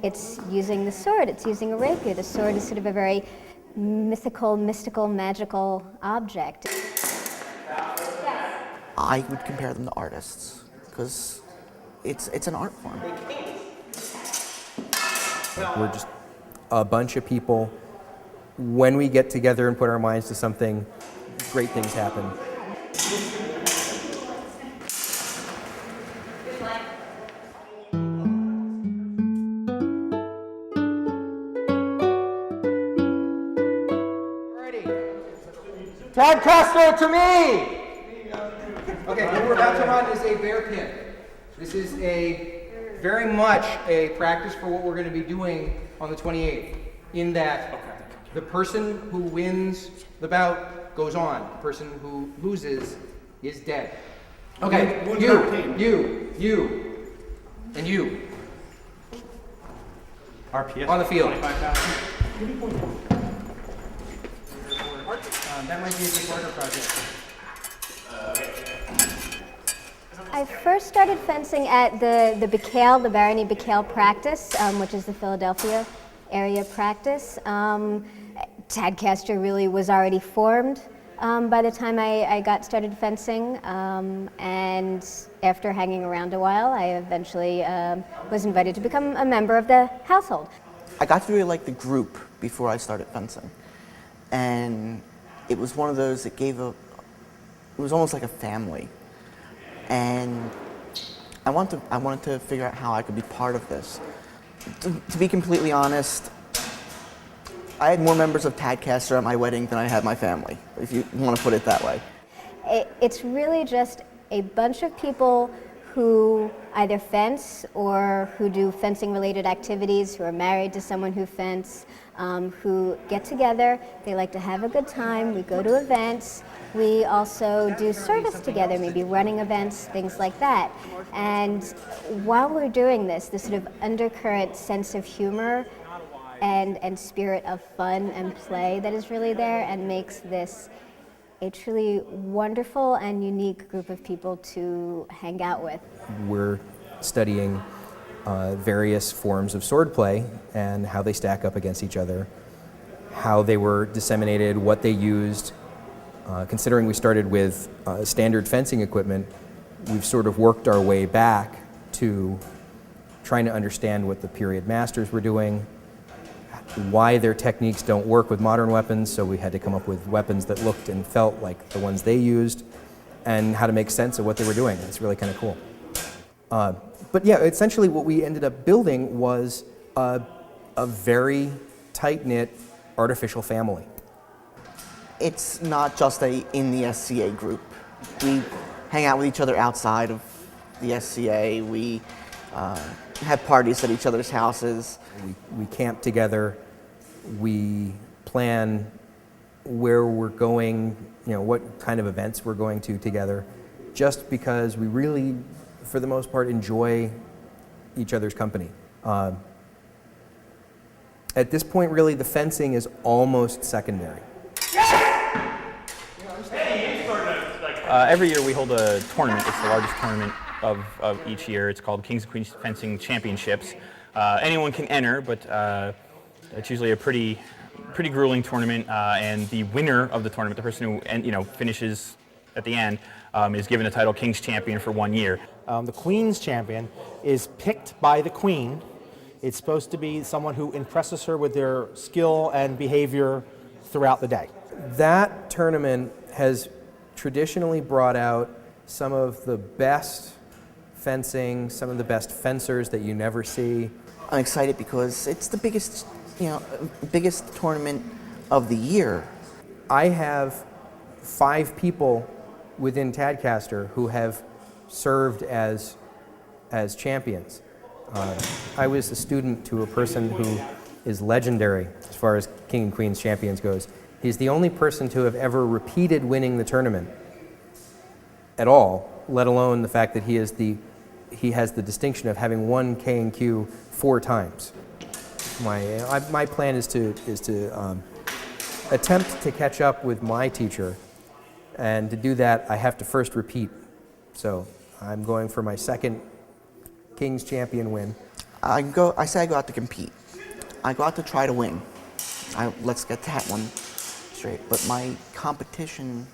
it's using the sword, it's using a rapier. The sword is sort of a very mythical, mystical, magical object. I would compare them to artists, because it's an art form. We're just a bunch of people. When we get together and put our minds to something, great things happen. Tadcaster to me! Okay, what we're about to run is a bear pin. This is very much a practice for what we're going to be doing on the 28th, in that the person who wins the bout goes on. The person who loses is dead. Okay, you, and you. RPS. On the field. That might be a big worker project. I first started fencing at the Bicale, the Barony Bicale practice, which is the Philadelphia area practice. Tadcaster really was already formed by the time I got started fencing, and after hanging around a while, I eventually was invited to become a member of the household. I got to really like the group before I started fencing, and it was one of those that it was almost like a family. And I wanted to figure out how I could be part of this. To be completely honest, I had more members of Tadcaster at my wedding than I had my family, if you want to put it that way. It's really just a bunch of people who either fence or who do fencing-related activities, who are married to someone who fence, who get together. They like to have a good time. We go to events. We also do service together, maybe running events, things like that. And while we're doing this sort of undercurrent sense of humor and spirit of fun and play that is really there and makes this a truly wonderful and unique group of people to hang out with. We're studying various forms of swordplay and how they stack up against each other, how they were disseminated, what they used. Considering we started with standard fencing equipment, we've sort of worked our way back to trying to understand what the period masters were doing, why their techniques don't work with modern weapons, so we had to come up with weapons that looked and felt like the ones they used, and how to make sense of what they were doing. It's really kind of cool. But yeah, essentially what we ended up building was a very tight-knit artificial family. It's not just in the SCA group. We hang out with each other outside of the SCA. We have parties at each other's houses. We camp together. We plan where we're going, what kind of events we're going to together, just because we really, for the most part, enjoy each other's company. At this point, really, the fencing is almost secondary. Every year we hold a tournament. It's the largest tournament of each year. It's called Kings and Queens Fencing Championships. Anyone can enter, but it's usually a pretty grueling tournament. And the winner of the tournament, the person who finishes at the end, is given a title King's Champion for 1 year. The Queen's Champion is picked by the Queen. It's supposed to be someone who impresses her with their skill and behavior throughout the day. That tournament has traditionally brought out some of the best fencing, some of the best fencers that you never see. I'm excited because it's the biggest tournament of the year. I have 5 people within Tadcaster who have served as champions. I was a student to a person who is legendary as far as King and Queen's Champions goes. He's the only person to have ever repeated winning the tournament at all, let alone the fact that he has the distinction of having won K&Q 4 times. My plan is to attempt to catch up with my teacher, and to do that I have to first repeat. So I'm going for my second King's Champion win. I say I go out to compete. I go out to try to win. Let's get that one straight. But my competition,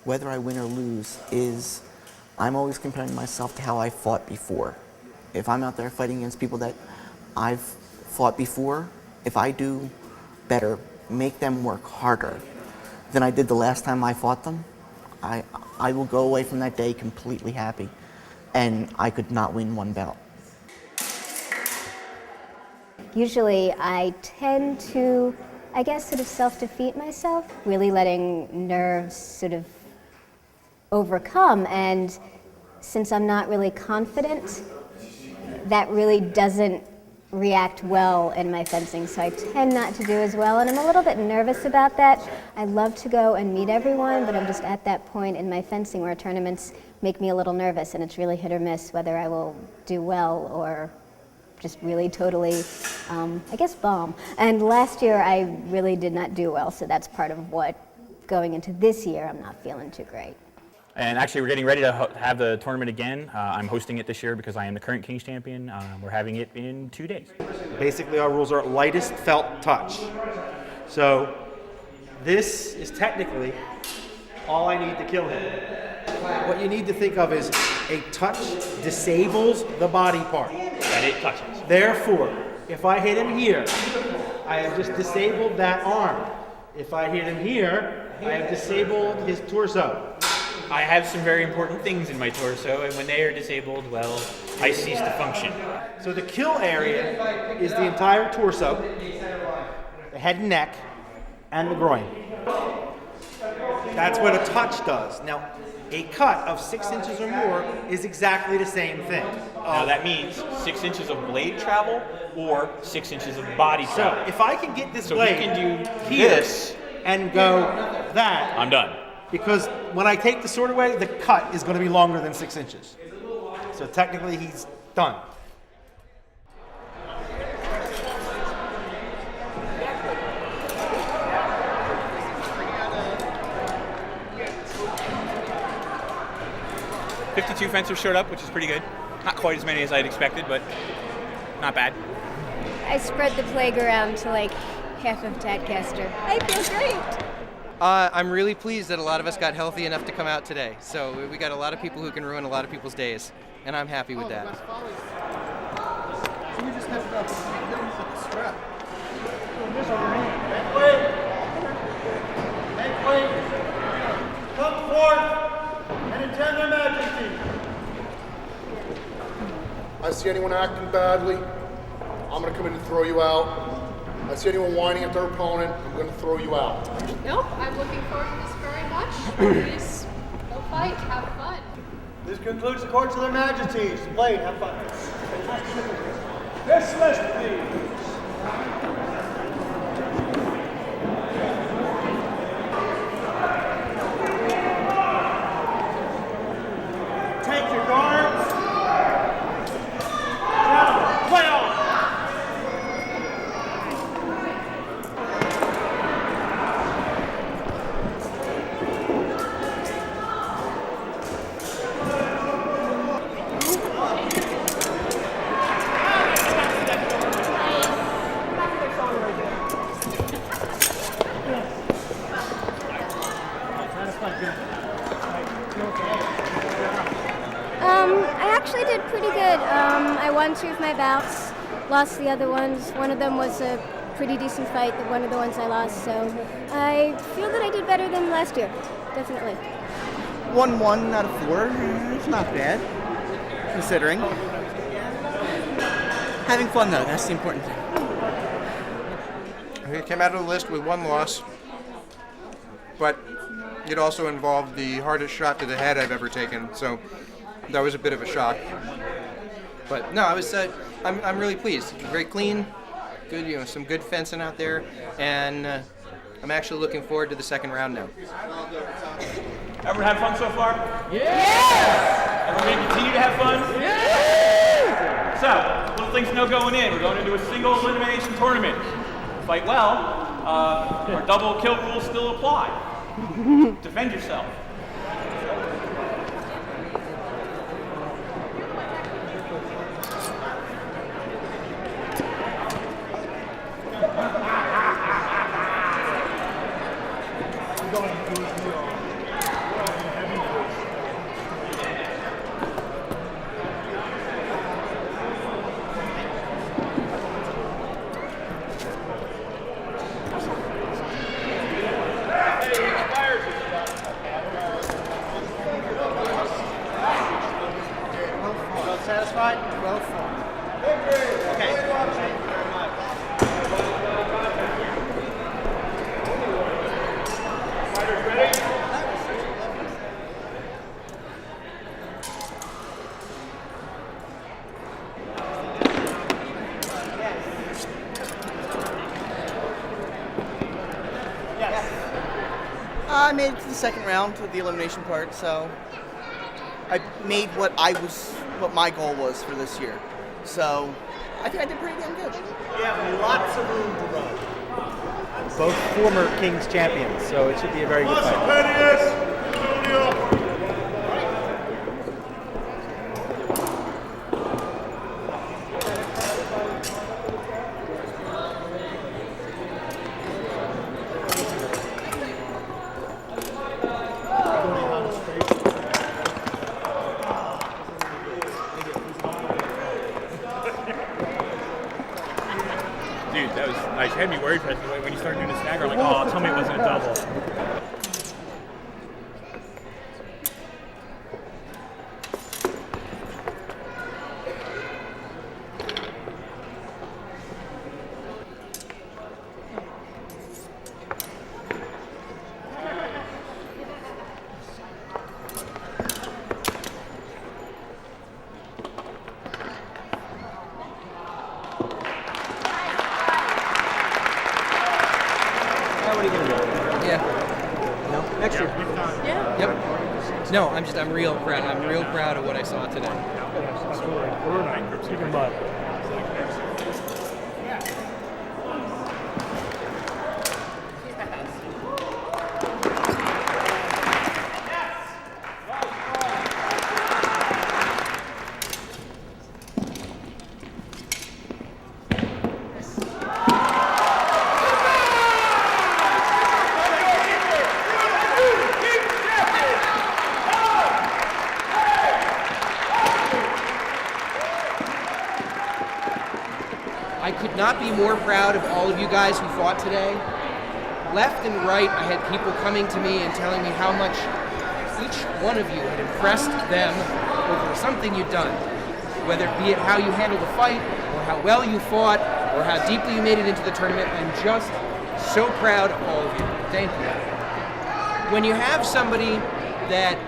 whether I win or lose, is I'm always comparing myself to how I fought before. If I'm out there fighting against people that I've fought before, if I do better, make them work harder than I did the last time I fought them, I will go away from that day completely happy. And I could not win one bout. Usually I tend to, I guess, sort of self-defeat myself, really letting nerves sort of overcome. And since I'm not really confident, that really doesn't react well in my fencing, so I tend not to do as well, and I'm a little bit nervous about that. I love to go and meet everyone, but I'm just at that point in my fencing where tournaments make me a little nervous, and it's really hit or miss whether I will do well or just really totally, I guess, bomb. And last year I really did not do well, so that's part of what going into this year I'm not feeling too great. And actually, we're getting ready to have the tournament again. I'm hosting it this year because I am the current Kings champion. We're having it in 2 days. Basically, our rules are lightest felt touch. So this is technically all I need to kill him. What you need to think of is a touch disables the body part That it touches. Therefore, if I hit him here, I have just disabled that arm. If I hit him here, I have disabled his torso. I have some very important things in my torso, and when they are disabled, well, I cease to function. So the kill area is the entire torso, the head and neck, and the groin. That's what a touch does. Now, a cut of 6 inches or more is exactly the same thing. Now that means 6 inches of blade travel or 6 inches of body So travel. if I can get this So blade he can do here this, and go that, I'm done. because when I take the sword away, the cut is going to be longer than 6 inches. So technically, he's done. "52 fencers showed up, which is pretty good. Not quite as many as I'd expected, but not bad. I spread the plague around to like half of Tadcaster. I feel great. I'm really pleased that a lot of us got healthy enough to come out today. So we got a lot of people who can ruin a lot of people's days, and I'm happy with that. Come forth and attend their majesty. I see anyone acting badly, I'm going to come in and throw you out. I see anyone whining at their opponent, I'm going to throw you out. Nope, I'm looking forward to this very much. Please, go fight, have fun. This concludes the courts of their majesties. Blade, have fun. Dismissed, please. Take your guards. Now, play on. I actually did pretty good. I won 2 of my bouts, lost the other ones. One of them was a pretty decent fight, one of the ones I lost, so I feel that I did better than last year, definitely. 1-1 out of 4. It's not bad, considering. Having fun though, that's the important thing. He came out of the list with 1 loss, but it also involved the hardest shot to the head I've ever taken, so that was a bit of a shock. But no, I'm really pleased. Very clean, good, some good fencing out there, and I'm actually looking forward to the second round now. Everyone have fun so far? Yeah! Everyone continue to have fun? Yeah! So, little things to know going in. We're going into a single elimination tournament. Fight well, our double kill rules still apply. Defend yourself. I made it to the second round of the elimination part, so I made what my goal was for this year. So I think I did pretty damn good. Yeah, lots of room to run. Both former Kings champions, so it should be a very good fight. Dude, that was nice. You had me worried for a second when you started doing the stagger. I'm like, oh, tell me it wasn't a double. What are you going to do? Yeah. No? Next year. Yeah. Yep. No, I'm real proud. I'm real proud of what I saw today. I could not be more proud of all of you guys who fought today. Left and right, I had people coming to me and telling me how much each one of you had impressed them over something you'd done. Whether it be it how you handled the fight, or how well you fought, or how deeply you made it into the tournament. I'm just so proud of all of you. Thank you. When you have somebody that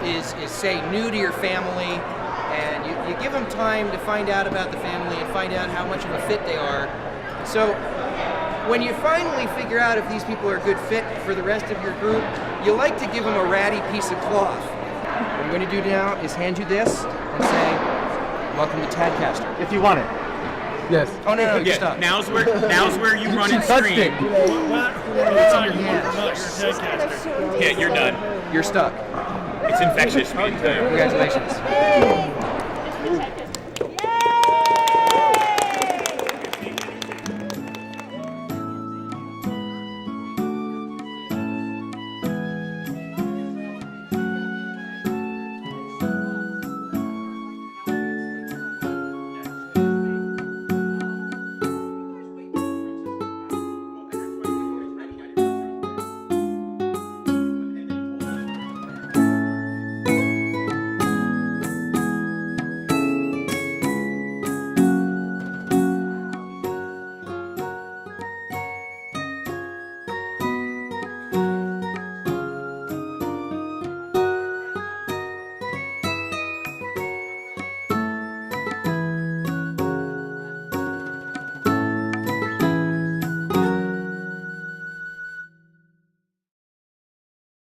is say, new to your family, and you give them time to find out about the family and find out how much of a fit they are. So when you finally figure out if these people are a good fit for the rest of your group, you like to give them a ratty piece of cloth. What I'm going to do now is hand you this and say, welcome to Tadcaster. If you want it. Yes. Oh, no, Yeah, stop. now's where you run and scream. It's in your hands. Yeah, you're done. You're stuck. It's infectious. Congratulations.